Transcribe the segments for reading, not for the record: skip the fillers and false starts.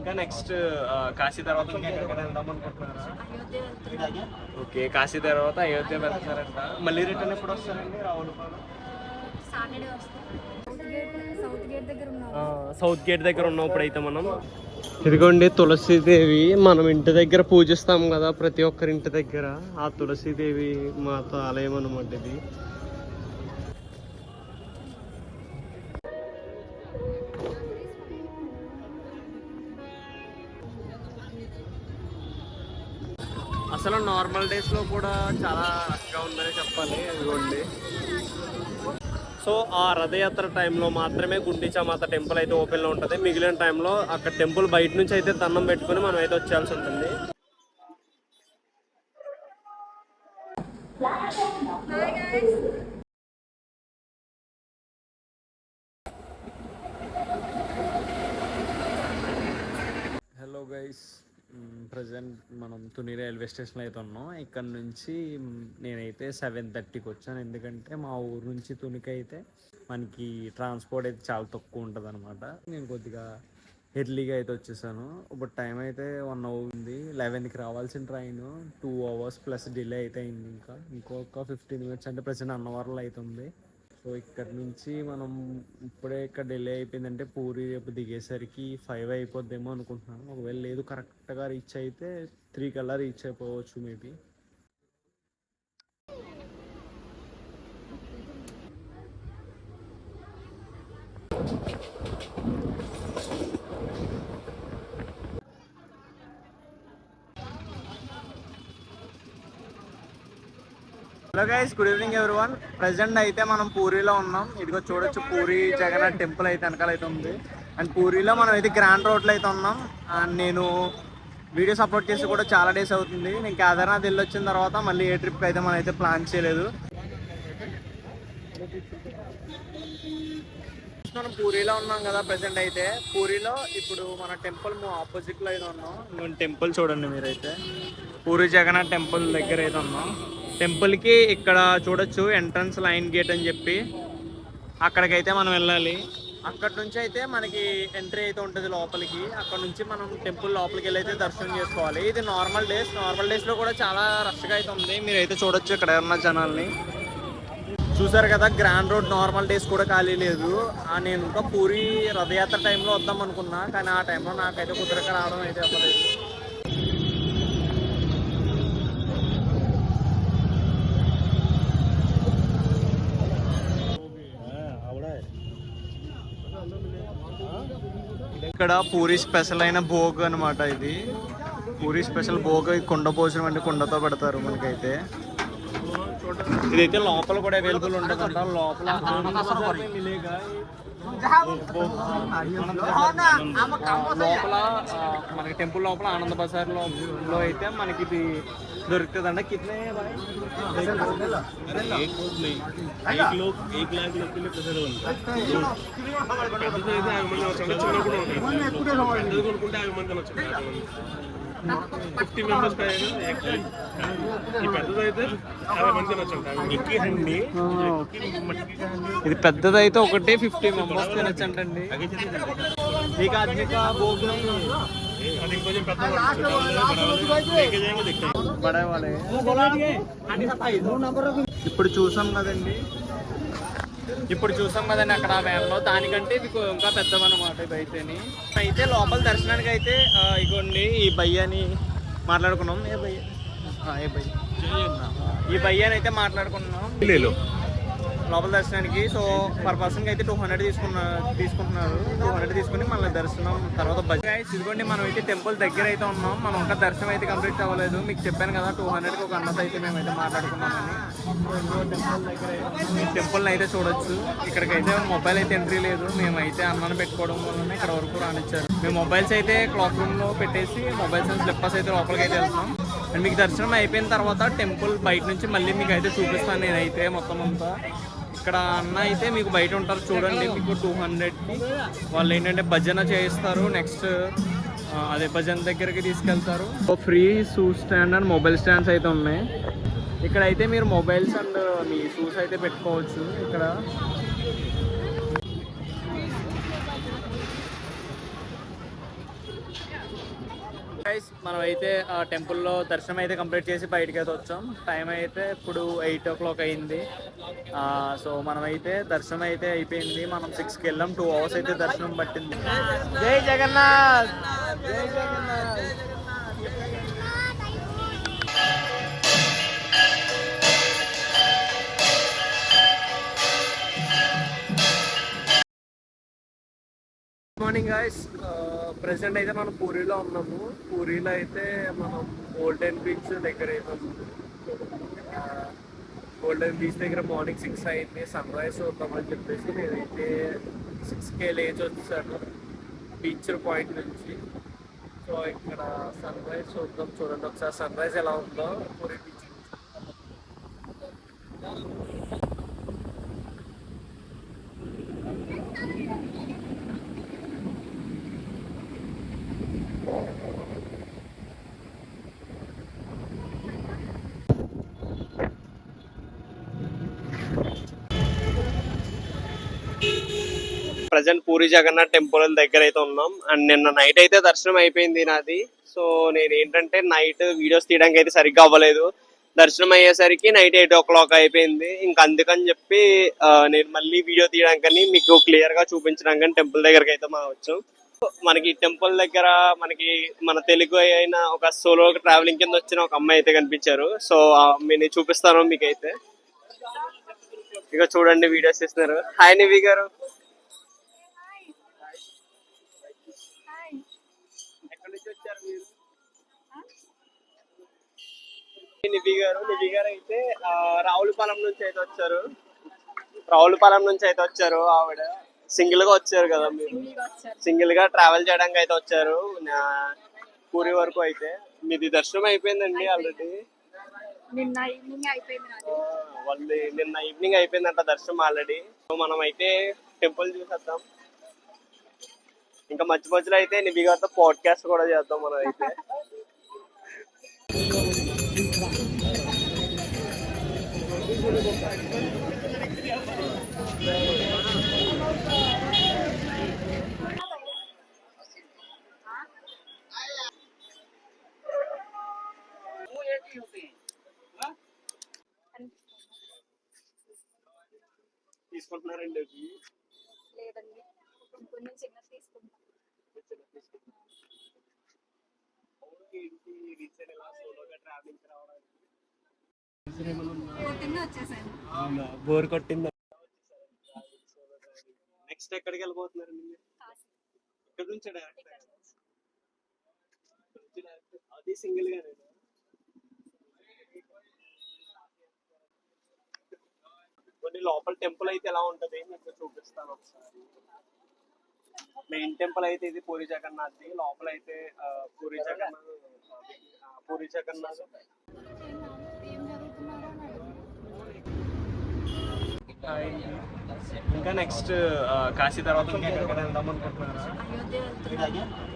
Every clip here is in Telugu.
ఇంకా నెక్స్ట్ కాశీ తర్వాత ఇంకెక్కడికైనా వెళ్దాం అనుకుంటున్నారా? ఓకే, కాశీ తర్వాత అయోధ్య వెళ్తున్నారంట. మళ్ళీ రిటర్న్ ఎప్పుడు వస్తారండి? రావులపాలెం సౌత్ గేట్ దగ్గర ఉన్నాం ఇప్పుడైతే మనం. ఇదిగోండి తులసీదేవి, మనం ఇంటి దగ్గర పూజిస్తాం కదా ప్రతి ఒక్కరి ఇంటి దగ్గర, ఆ తులసీదేవి మాత ఆలయం అనమాట ఇది. అసలు నార్మల్ డేస్లో కూడా చాలా రష్గా ఉందని చెప్పాలి. ఇదిగోండి, సో ఆ రథయాత్ర టైంలో మాత్రమే గుండీచామాత టెంపుల్ అయితే ఓపెన్లో ఉంటుంది. మిగిలిన టైంలో అక్కడ టెంపుల్ బయట నుంచి అయితే దండం పెట్టుకుని మనం అయితే వచ్చేయాల్సి ఉంటుంది. హలో గైస్, ప్రజెంట్ మనం తుని రైల్వే స్టేషన్లో అయితే ఉన్నాం. ఇక్కడ నుంచి నేనైతే 7:30కి వచ్చాను, ఎందుకంటే మా ఊరు నుంచి తునికి అయితే మనకి ట్రాన్స్పోర్ట్ అయితే చాలా తక్కువ ఉంటుంది అనమాట. నేను కొద్దిగా ఎర్లీగా అయితే వచ్చేసాను. ఇప్పుడు టైం అయితే 1 hour ఉంది. 11కి రావాల్సిన ట్రైన్ 2 hours ప్లస్ డిలే అయితే అయింది. ఇంకొక 15 minutes అంటే ప్రజెంట్ అన్నవరంలో అవుతుంది. సో ఇక్కడ నుంచి మనం ఇప్పుడే ఇక్కడ డిలే అయిపోయిందంటే పూరి రేపు దిగేసరికి 5 అయిపోద్దేమో అనుకుంటున్నాను. ఒకవేళ లేదు కరెక్ట్గా రీచ్ అయితే 3 కల్లా రీచ్ అయిపోవచ్చు maybe. Hello guys, good evening everyone. Present అయితే మనం పూరిలో ఉన్నాం. ఇదిగో చూడొచ్చు, పూరి జగన్నాథ్ టెంపుల్ అయితే వెనకాల అయితే ఉంది. అండ్ పూరిలో మనం అయితే గ్రాండ్ రోడ్లో అయితే ఉన్నాం. అండ్ నేను వీడియోస్ అప్లోడ్ చేసి కూడా చాలా డేస్ అవుతుంది. నేను కేదార్నాథ్ వెళ్ళి వచ్చిన తర్వాత మళ్ళీ ఏ ట్రిప్కి అయితే మనం అయితే ప్లాన్ చేయలేదు. మనం పూరిలో ఉన్నాం కదా ప్రెసెంట్ అయితే. పూరిలో ఇప్పుడు మన టెంపుల్ ఆపోజిట్లో అయితే ఉన్నాం. ఇంకొంచెం టెంపుల్ చూడండి మీరైతే, పూరి జగన్నాథ్ టెంపుల్ దగ్గర అయితే ఉన్నాం. టెంపుల్కి ఇక్కడ చూడొచ్చు ఎంట్రన్స్ లైన్ గేట్ అని చెప్పి, అక్కడికైతే మనం వెళ్ళాలి. అక్కడ నుంచి అయితే మనకి ఎంట్రీ అయితే ఉంటుంది లోపలికి. అక్కడ నుంచి మనం టెంపుల్ లోపలికి వెళ్ళి అయితే దర్శనం చేసుకోవాలి. ఇది నార్మల్ డేస్లో కూడా చాలా రష్గా అయితే ఉంది. మీరైతే చూడొచ్చు ఇక్కడ ఉన్న జనాల్ని చూసారు కదా. గ్రాండ్ రోడ్ నార్మల్ డేస్ కూడా ఖాళీ లేదు. నేను ఇంకా పూరి రథయాత్ర టైంలో వద్దాం అనుకున్నా, కానీ ఆ టైంలో నాకైతే కుదరక రావడం అయితే అవ్వలేదు. ఇక్కడ పూరి స్పెషల్ అయిన భోగ్ అనమాట ఇది. పూరి స్పెషల్ భోగ్, కుండ భోజనం అంటే కుండతో పెడతారు మనకైతే. ఇదైతే లోపల కూడా అవైలబుల్ ఉంటుందంట. లోపల మనకి టెంపుల్ లోపల ఆనంద బజార్లో అయితే మనకి ఇది దొరుకుతుంది అంట. కిట్నే ఇది పెద్దదైతే ఒకటి 50 members తినచ్చంటండి. మీకు ఆత్మిక భోజనం పడేవాళ్ళే. ఇప్పుడు చూసాం కదండి అక్కడ వ్యాన్లో, దానికంటే మీకు ఇంకా పెద్దవన్నమాట ఇదైతేని. అయితే లోపల దర్శనానికి అయితే ఇగోండి ఈ భయ్యని మాట్లాడుకున్నాం. ఈ భయ్యని అయితే మాట్లాడుకున్నాం లోపల దర్శనానికి. సో పర్ పర్సన్కి అయితే 200 తీసుకుంటున్నారు. 200 తీసుకుని మళ్ళీ దర్శనం తర్వాత బడ్జెట్. ఇదిగోండి మనం అయితే టెంపుల్ దగ్గర అయితే ఉన్నాం. మనం ఇంకా దర్శనం అయితే కంప్లీట్ అవ్వలేదు. మీకు చెప్పాను కదా 200కి ఒక అన్నత అయితే మేమైతే మాట్లాడుకున్నామని. టెంపుల్ దగ్గర టెంపుల్ని అయితే చూడొచ్చు. ఇక్కడికైతే మొబైల్ అయితే ఎంట్రీ లేదు. మేమైతే అన్నాన్ని పెట్టుకోవడం వల్ల ఇక్కడ వరకు రానిచ్చారు. మేము మొబైల్స్ అయితే క్లాక్ రూమ్లో పెట్టేసి మొబైల్స్ అండ్ స్లిప్పర్స్ అయితే లోపలికి అయితే వెళ్తున్నాం. అండ్ మీకు దర్శనం అయిపోయిన తర్వాత టెంపుల్ బయట నుంచి మళ్ళీ మీకు అయితే చూపిస్తాను నేనైతే మొత్తం అంతా. ఇక్కడ అన్న అయితే మీకు బయట ఉంటారు చూడండి. మీకు 200కి వాళ్ళు ఏంటంటే భజన చేయిస్తారు. నెక్స్ట్ అదే భజన దగ్గరికి తీసుకెళ్తారు. Free shoe stand and mobile stands అయితే ఉన్నాయి. ఇక్కడ అయితే మీరు మొబైల్స్ అండ్ మీ షూస్ అయితే పెట్టుకోవచ్చు. ఇక్కడ గైస్ మనం అయితే ఆ టెంపుల్లో దర్శనం అయితే కంప్లీట్ చేసి బయటకి అయితే వచ్చాం. టైం అయితే ఇప్పుడు 8 o'clock అయింది. సో మనం అయితే దర్శనం అయితే అయిపోయింది. మనం 6కి వెళ్ళాం. 2 hours అయితే దర్శనం పట్టింది. జై జగన్నాథ్, జై జగన్నాథ్. మార్నింగ్ గాయస్, ప్రెసెంట్ అయితే మనం పూరిలో ఉన్నాము. పూరిలో అయితే మనం గోల్డెన్ బీచ్ దగ్గర అయితే గోల్డెన్ బీచ్ దగ్గర మార్నింగ్ 6 అయింది. సన్ రైజ్ చూద్దామని చెప్పేసి నేనైతే 6కే లేచి వచ్చాను బీచ్ పాయింట్ నుంచి. సో ఇక్కడ సన్ రైజ్ చూద్దాం. చూడండి ఒకసారి సన్ రైజ్ ఎలా ఉందో Puri beach. Present Puri Jagannath temple దగ్గర అయితే ఉన్నాం. అండ్ నిన్న నైట్ అయితే దర్శనం అయిపోయింది నాది. సో నేను ఏంటంటే నైట్ వీడియోస్ తీయడానికి అయితే సరిగ్గా అవ్వలేదు. దర్శనం అయ్యేసరికి నైట్ 8 o'clock అయిపోయింది. ఇంకా అందుకని చెప్పి నేను మళ్ళీ వీడియో తీయడానికని మీకు క్లియర్ గా చూపించడానికి టెంపుల్ దగ్గరకు అయితే మనం వచ్చాం. మనకి టెంపుల్ దగ్గర మనకి మన తెలుగు అయిన ఒక సోలో ట్రావెలింగ్ కింద వచ్చిన ఒక అమ్మాయి అయితే కనిపించారు. సో నేను చూపిస్తాను మీకైతే. ఇక చూడండి వీడియోస్ ఇస్తున్నారు. హాయ్ నివి గారు. నివి గారు అయితే రావులపాలెం నుంచి అయితే వచ్చారు. ఆవిడ సింగిల్ గా వచ్చారు కదా, మీరు సింగిల్ గా ట్రావెల్ చేయడానికి అయితే వచ్చారు పూరి వరకు. అయితే మీది దర్శనం అయిపోయిందండి ఆల్రెడీ. నిన్న ఈవినింగ్ అయిపోయిందంట దర్శనం ఆల్రెడీ. మనం అయితే టెంపుల్ చూసేద్దాం. ఇంకా మధ్య మధ్యలో అయితే నివి గారితో పాడ్కాస్ట్ కూడా చేద్దాం మనం అయితే. తీసుకుంటున్నారండి అది? లేదండి, కొంచెం చిన్న తీసుకుంటాం. బోర్ కొట్టిందా? నెక్స్ట్ ఎక్కడికి వెళ్ళిపోతున్నారండి మీరు? ఇక్కడ నుంచి డైరెక్ట్ అది సింగిల్ గా కొన్ని లోపల టెంపుల్ అయితే ఎలా ఉంటది మీకు చూపిస్తాను ఒకసారి. మెయిన్ టెంపుల్ అయితే ఇది పూరి జగన్నాథ్. లోపల అయితే పూరి జగన్నాథ్. ఇంకా నెక్స్ట్ కాశీ తర్వాత ఎక్కడ వెళ్దాం అనుకుంటున్నారా?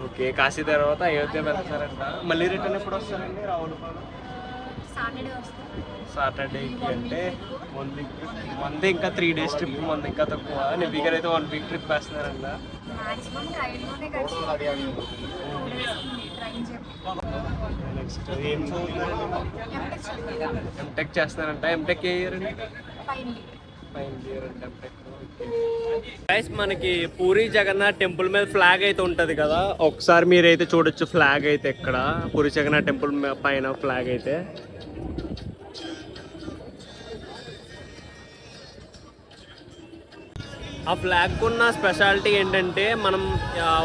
ఓకే, కాశీ తర్వాత అయోధ్య వెళ్తారంట. మళ్ళీ రిటర్న్ ఎప్పుడు వస్తారండి? రావులపాలెం సాటర్డేకి అంటే మంది ఇంకా 3 days ట్రిప్, మంది ఇంకా తక్కువ. నివి గారు అయితే 1 week ట్రిప్ వేస్తున్నారంట. నెక్స్ట్ ఏం ఎంటెక్ చేస్తున్నారంట. ఎంటెక్ ఏ ఇయర్ అండి? ఫైనల్ ఇయర్ అంటే ఎంటెక్. గైస్, మనకి పూరి జగన్నాథ్ టెంపుల్ మీద ఫ్లాగ్ అయితే ఉంటది కదా, ఒకసారి మీరైతే చూడొచ్చు. ఫ్లాగ్ అయితే ఇక్కడ పూరి జగన్నాథ్ టెంపుల్ పైన ఫ్లాగ్ అయితే. ఆ ఫ్లాగ్ ఉన్న స్పెషాలిటీ ఏంటంటే మనం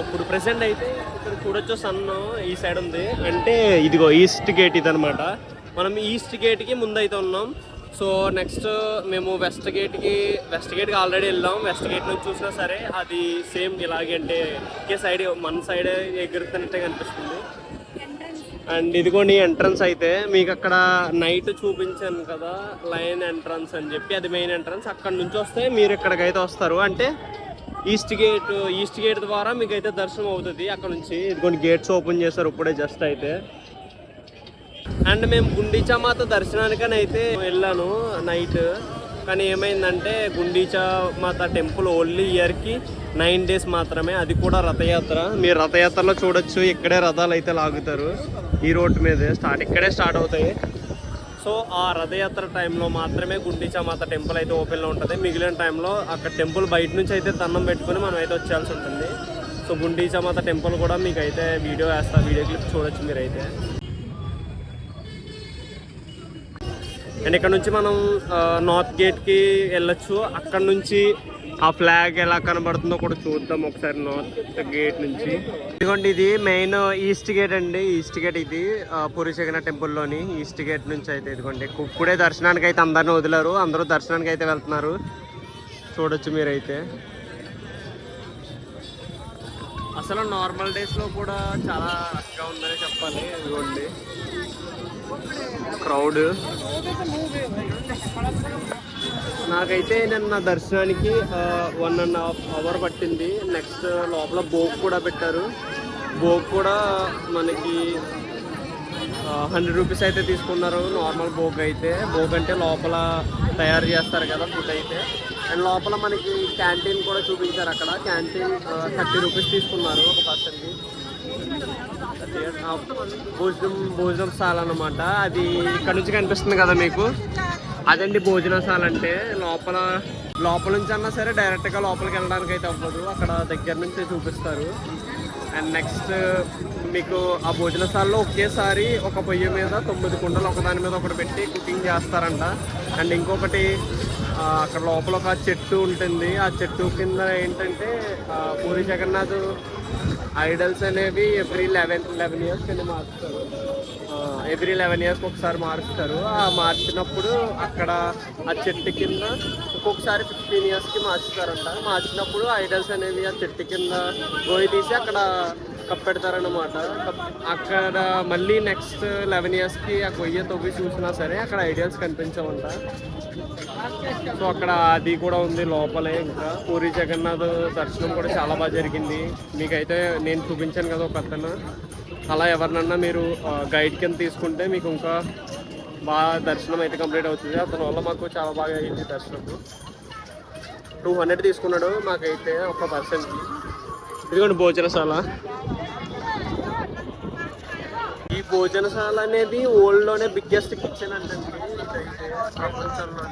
ఇప్పుడు ప్రెసెంట్ అయితే ఇక్కడ చూడొచ్చు. సన్ ఈ సైడ్ ఉంది అంటే ఇదిగో ఈస్ట్ గేట్ ఇది అనమాట. మనం ఈస్ట్ గేట్కి ముందైతే ఉన్నాం. సో నెక్స్ట్ మేము వెస్ట్ గేట్కి ఆల్రెడీ వెళ్ళాం. వెస్ట్ గేట్ నుంచి చూసినా సరే అది సేమ్ ఇలాగే, అంటే ఒకే సైడ్ మన సైడ్ ఎగురుతున్నట్టే కనిపిస్తుంది. అండ్ ఇదిగోండి ఎంట్రన్స్ అయితే మీకు అక్కడ నైట్ చూపించాను కదా, లైన్ ఎంట్రన్స్ అని చెప్పి, అది మెయిన్ ఎంట్రన్స్. అక్కడ నుంచి వస్తే మీరు ఇక్కడికైతే వస్తారు. అంటే ఈస్ట్ గేట్ ద్వారా మీకు అయితే దర్శనం అవుతుంది అక్కడ నుంచి. ఇదిగోండి గేట్స్ ఓపెన్ చేస్తారు ఇప్పుడే జస్ట్ అయితే. అండ్ మేము గుండీచామాత దర్శనానికని అయితే వెళ్ళాను నైట్. కానీ ఏమైందంటే గుండీచా మాత టెంపుల్ ఓన్లీ ఇయర్కి 9 days మాత్రమే, అది కూడా రథయాత్ర. మీరు రథయాత్రలో చూడొచ్చు, ఇక్కడే రథాలు అయితే లాగుతారు, ఈ రోడ్డు మీదే ఇక్కడే స్టార్ట్ అవుతాయి. సో ఆ రథయాత్ర టైంలో మాత్రమే గుండీచా మాత టెంపుల్ అయితే ఓపెన్లో ఉంటుంది. మిగిలిన టైంలో అక్కడ టెంపుల్ బయట నుంచి అయితే దండం పెట్టుకుని మనం అయితే వచ్చేయాల్సి ఉంటుంది. సో గుండీచా మాత టెంపుల్ కూడా మీకు అయితే వీడియో క్లిప్ చూడొచ్చు మీరైతే. అండ్ ఇక్కడ నుంచి మనం నార్త్ గేట్కి వెళ్ళొచ్చు. అక్కడ నుంచి ఆ ఫ్లాగ్ ఎలా కనబడుతుందో కూడా చూద్దాం ఒకసారి నార్త్ గేట్ నుంచి. ఇదిగోండి ఇది మెయిన్ ఈస్ట్ గేట్ అండి. ఈస్ట్ గేట్ ఇది పూరి జగన్నాథ్ టెంపుల్లోని ఈస్ట్ గేట్ నుంచి అయితే ఇదిగోండి. ఇప్పుడే దర్శనానికి అయితే అందరిని వదిలారు, అందరూ దర్శనానికి అయితే వెళ్తున్నారు, చూడొచ్చు మీరైతే. అసలు నార్మల్ డేస్లో కూడా చాలా రష్గా ఉందని చెప్పాలి. ఇదిగోండి క్రౌడ్. నాకైతే నిన్న దర్శనానికి 1.5 hour పట్టింది. నెక్స్ట్ లోపల భోగ్ కూడా పెట్టారు. భోగ్ కూడా మనకి 100 rupees అయితే తీసుకున్నారు. నార్మల్ భోగ్ అయితే, భోగ్ అంటే లోపల తయారు చేస్తారు కదా ఫుడ్ అయితే. అండ్ లోపల మనకి క్యాంటీన్ కూడా చూపించారు. అక్కడ క్యాంటీన్ 30 rupees తీసుకున్నారు ఒక పర్సన్కి. భోజనశాల అన్నమాట. అది ఇక్కడ నుంచి కనిపిస్తుంది కదా మీకు, అదండి భోజనశాల అంటే. లోపల నుంచి అన్నా సరే డైరెక్ట్గా లోపలికి వెళ్ళడానికి అయితే అవ్వదు, అక్కడ దగ్గర నుంచి చూపిస్తారు. అండ్ నెక్స్ట్ మీకు ఆ భోజనశాలలో ఒకేసారి ఒక పొయ్యి మీద 9 కుండలు ఒకదాని మీద ఒకటి పెట్టి కుకింగ్ చేస్తారంట. అండ్ ఇంకొకటి అక్కడ లోపల ఒక చెట్టు ఉంటుంది. ఆ చెట్టు కింద ఏంటంటే పూరి జగన్నాథ్ ఐడల్స్ అనేవి ఎవ్రీ 11 years కింద మారుస్తారు. ఎవ్రీ 11 years ఒకసారి మారుస్తారు. ఆ మార్చినప్పుడు అక్కడ ఆ చెట్టు కింద ఒక్కొక్కసారి 15 yearsకి మార్చుతారంట. మార్చినప్పుడు ఐడల్స్ అనేవి ఆ చెట్టు కింద గోయి తీసి అక్కడ కప్పెడతారనమాట. అక్కడ మళ్ళీ నెక్స్ట్ 11 yearsకి ఆ గొయ్య తవ్వి చూసినా సరే అక్కడ ఐడియల్స్ కనిపించవంట. సో అక్కడ అది కూడా ఉంది లోపలే. ఇంకా పూరి జగన్నాథ్ దర్శనం కూడా చాలా బాగా జరిగింది. మీకైతే నేను చూపించాను కదా ఒక అతను, అలా ఎవరినన్నా మీరు గైడ్ కింద తీసుకుంటే మీకు ఇంకా బాగా దర్శనం అయితే కంప్లీట్ అవుతుంది. అతని వల్ల మాకు చాలా బాగా అయింది దర్శనం. 200 తీసుకున్నాడు మాకైతే ఒక పర్సన్కి. ఇదిగోండి భోజనశాల. ఈ భోజనశాల అనేది వరల్డ్లోనే బిగ్గెస్ట్ కిచెన్ అంటండి ప్రపంచంలో.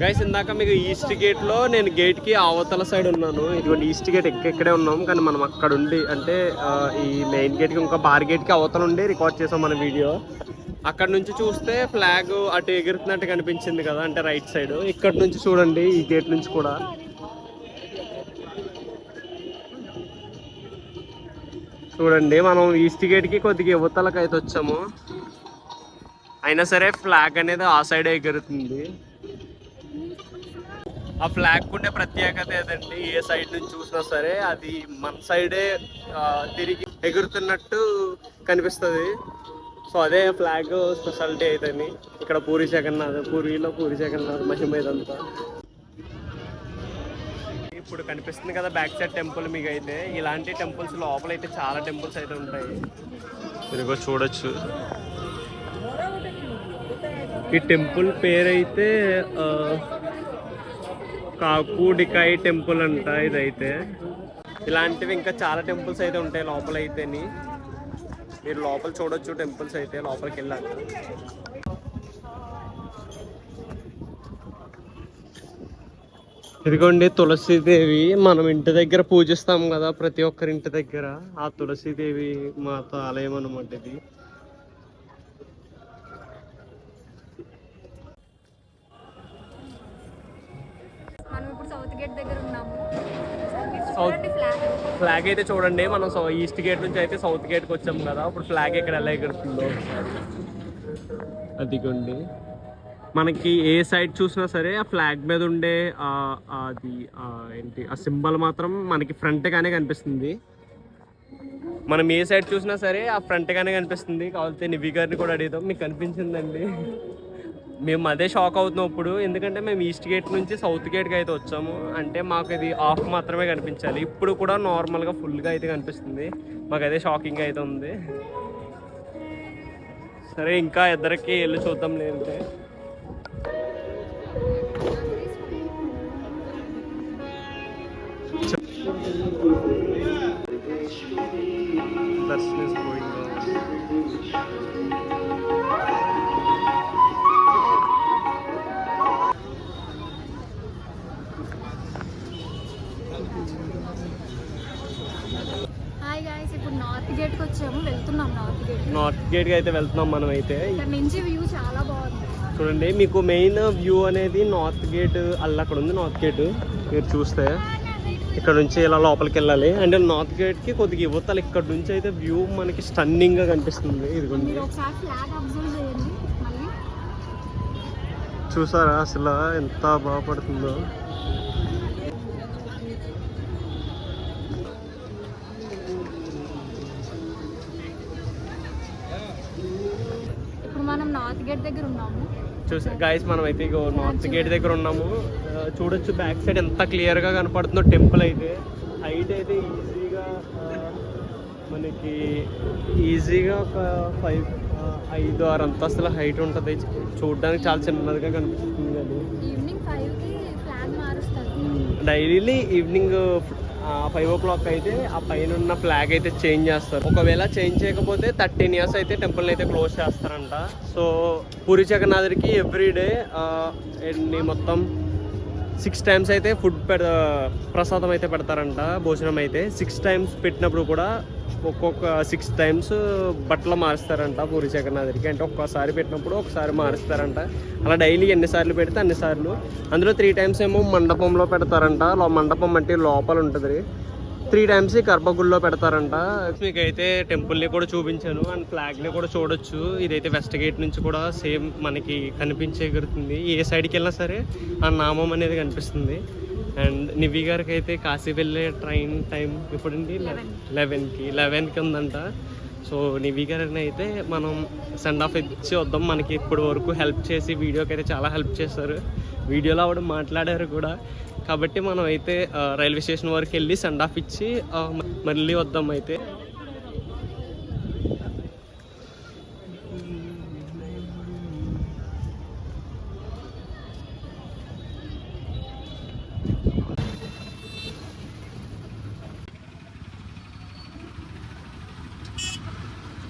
గైస్ ఇందాక మీకు ఈస్ట్ గేట్లో, నేను గేట్కి అవతల సైడ్ ఉన్నాను. ఇదిగోండి ఈస్ట్ గేట్ ఇక్కడే ఉన్నాం, కానీ మనం అక్కడ ఉండి అంటే ఈ మెయిన్ గేట్కి ఇంకా బార్ గేట్కి అవతల ఉండి రికార్డ్ చేసాం మన వీడియో. అక్కడ నుంచి చూస్తే ఫ్లాగ్ అటు ఎగురుతున్నట్టు కనిపించింది కదా, అంటే రైట్ సైడ్. ఇక్కడ నుంచి చూడండి ఈ గేట్ నుంచి కూడా చూడండి. మనం ఈస్ట్ గేట్కి కొద్దిగా యువతలకు అయితే వచ్చాము, అయినా సరే ఫ్లాగ్ అనేది ఆ సైడే ఎగురుతుంది. ఆ ఫ్లాగ్ ఉండే ప్రత్యేకత ఏదండి, ఏ సైడ్ నుంచి చూసినా సరే అది మన సైడే తిరిగి ఎగురుతున్నట్టు కనిపిస్తుంది. సో అదే ఫ్లాగ్ స్పెషాలిటీ అయితేని ఇక్కడ పూరి జగన్నాథ్ మహిమ ఇదంతా. ఇప్పుడు కనిపిస్తుంది కదా బ్యాక్ సైడ్ టెంపుల్. మీకు అయితే ఇలాంటి టెంపుల్స్ లోపల అయితే చాలా టెంపుల్స్ అయితే ఉంటాయి, మీరు చూడొచ్చు. ఈ టెంపుల్ పేరైతే కాకుడికాయ టెంపుల్ అంట ఇదైతే. ఇలాంటివి ఇంకా చాలా టెంపుల్స్ అయితే ఉంటాయి లోపల అయితేని. మీరు లోపల చూడొచ్చు టెంపుల్స్ అయితే లోపలికి వెళ్ళాక. ఇదిగోండి తులసీదేవి. మనం ఇంటి దగ్గర పూజిస్తాం కదా ప్రతి ఒక్కరి ఇంటి దగ్గర, ఆ తులసీదేవి మాత ఆలయం అన్నమాట ఇది. మనం ఇప్పుడు సౌత్ గేట్ దగ్గర ఉన్నాము. ఫ్లాగ్ అయితే చూడండి, మనం ఈస్ట్ గేట్ నుంచి అయితే సౌత్ గేట్కి వచ్చాము కదా. ఇప్పుడు ఫ్లాగ్ ఇక్కడ ఎలా ఎగురుతుందో అదిగోండి. మనకి ఏ సైడ్ చూసినా సరే ఆ ఫ్లాగ్ మీద ఉండే అది ఏంటి ఆ సింబల్ మాత్రం మనకి ఫ్రంట్గానే కనిపిస్తుంది. మనం ఏ సైడ్ చూసినా సరే ఆ ఫ్రంట్గానే కనిపిస్తుంది. కావాలంటే నివి గారిని కూడా అడుగుతాం, మీకు కనిపించిందండి. మేము అదే షాక్ అవుతున్నాం ఇప్పుడు, ఎందుకంటే మేము ఈస్ట్ గేట్ నుంచి సౌత్ గేట్కి అయితే వచ్చాము. అంటే మాకు ఇది ఆఫ్ మాత్రమే కనిపించాలి, ఇప్పుడు కూడా నార్మల్గా ఫుల్గా అయితే కనిపిస్తుంది. మాకు అదే షాకింగ్ అయితే ఉంది. సరే ఇంకా ఇద్దరికి వెళ్ళి చూద్దాం లేదంటే. Darshan is going on. Hi guys, ఇప్పుడు నార్త్ గేట్కి వచ్చాము, వెళ్తున్నాం నార్త్ గేట్. నార్త్ గేట్కి అయితే వెళ్తున్నాం మనం అయితే. ఇక్కడ నుంచి వ్యూ చాలా బాగుంది. చూడండి, మీకు మెయిన్ వ్యూ అనేది నార్త్ గేట్ అక్కడ ఉంది. నార్త్ గేట్ మీరు చూస్తే ఇక్కడ నుంచి ఇలా లోపలికి వెళ్ళాలి. అంటే నార్త్ గేట్కి కొద్దిగా ఇవ్వతాలి. ఇక్కడ నుంచి అయితే వ్యూ మనకి స్టన్నింగ్గా కనిపిస్తుంది. ఇదిగోండి, మీరు ఒకసారి ఫ్లాగ్ అబ్జర్వ్ చేయండి. మళ్ళీ చూసారా అసలు ఎంత బాగా పడుతుందో. ఇప్పుడు మనం నార్త్ గేట్ దగ్గర ఉన్నాము. చూసా గాయస్, మనం అయితే ఇగో నార్త్ గేట్ దగ్గర ఉన్నాము. చూడొచ్చు బ్యాక్ సైడ్ ఎంత క్లియర్గా కనపడుతుందో టెంపుల్ అయితే. హైట్ అయితే మనకి ఈజీగా ఒక 5-6 అంతస్తుల హైట్ ఉంటుంది. చూడడానికి చాలా చిన్నదిగా కనిపిస్తుంది. కానీ ఈవినింగ్ 5కి ఫ్లాగ్ మారుస్తారు. డైలీ ఈవినింగ్ 5 o'clock అయితే ఆ పైన ఉన్న ఫ్లాగ్ అయితే చేంజ్ చేస్తారు. ఒకవేళ చేంజ్ చేయకపోతే 13 years అయితే టెంపుల్ అయితే క్లోజ్ చేస్తారంట. సో పూరి జగన్నాథ్కి ఎవ్రీడే మొత్తం 6 times అయితే ఫుడ్ ప్రసాదం అయితే పెడతారంట. భోజనం అయితే 6 times పెట్టినప్పుడు కూడా ఒక్కొక్క 6 times బట్టలు మారుస్తారంట పూరి జగన్నాథ్కి. అంటే ఒక్కసారి పెట్టినప్పుడు ఒకసారి మారుస్తారంట. అలా డైలీ ఎన్నిసార్లు పెడితే అన్నిసార్లు. అందులో 3 times ఏమో మండపంలో పెడతారంట. మండపం అంటే లోపల ఉంటుంది. 3 times గర్భగుడిలో పెడతారంట. మీకు అయితే టెంపుల్ని కూడా చూపించాను అండ్ ఫ్లాగ్ని కూడా చూడొచ్చు. ఇదైతే వెస్ట్ గేట్ నుంచి కూడా సేమ్ మనకి కనిపించేగుతుంది. ఏ సైడ్కి వెళ్ళినా సరే ఆ నామం అనేది కనిపిస్తుంది. అండ్ నివ్వి గారికి అయితే కాశీ వెళ్ళే ట్రైన్ టైం ఇప్పుడండి 11కి ఉందంట. సో నివ్వి గారిని అయితే మనం సెండ్ ఆఫ్ ఇచ్చి వద్దాం. మనకి ఇప్పుడు వరకు హెల్ప్ చేసి వీడియోకి అయితే చాలా హెల్ప్ చేస్తారు. వీడియోలో ఆవిడ మాట్లాడారు కూడా. కాబట్టి మనం అయితే రైల్వే స్టేషన్ వరకు వెళ్ళి సెండ్ ఆఫ్ ఇచ్చి మళ్ళీ వద్దాం అయితే.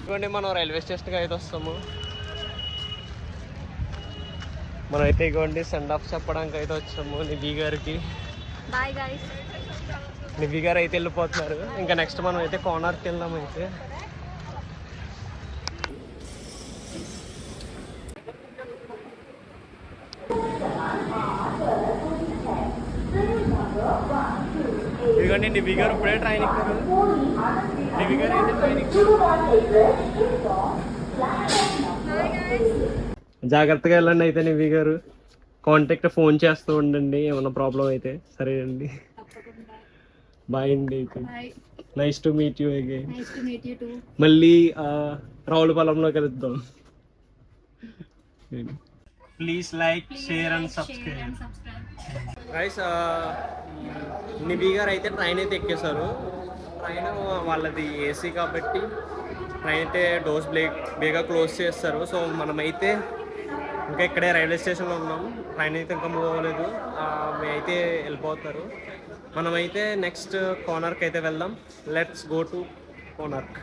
ఇవ్వండి, మనం రైల్వే స్టేషన్కి అయితే వస్తాము. మనం అయితే ఇవ్వండి సెండ్ ఆఫ్ చెప్పడానికి అయితే వచ్చాము నివ్వి గారికి. Bye guys. నివ్వి గారు అయితే వెళ్ళిపోతున్నారు. ఇంకా నెక్స్ట్ మనం అయితే కోనార్క్ వెళ్దాం అయితే. ఇదిగోండి నివ్వి గారు ఇప్పుడే ట్రైన్ ఎక్కారు. నివ్వి గారు అయితే ట్రైన్ ఎక్కారు. జాగ్రత్తగా వెళ్ళండి అయితే నివ్వి గారు. కాంటాక్ట్ ఫోన్ చేస్తూ ఉండండి ఏమన్నా ప్రాబ్లం అయితే. సరే అండి, బాయ్ అండి అయితే. Nice to meet you again. మళ్ళీ రావులపాలెంలో కలుద్దాం. Please like, share and subscribe. Guys, Nivvi గారు అయితే ట్రైన్ అయితే ఎక్కేశారు. ట్రైన్ వాళ్ళది ఏసీ కాబట్టి ట్రైన్ అయితే డోర్స్ బేగా క్లోజ్ చేస్తారు. సో మనమైతే ఇంకా ఇక్కడే రైల్వే స్టేషన్లో ఉన్నాం. ట్రైన్ అయితే ఇంకా మూవ్ అవ్వలేదు. అయితే వెళ్ళిపోతారు. మనమైతే నెక్స్ట్ కోనార్క్ అయితే వెళ్దాం. Let's go to Konark.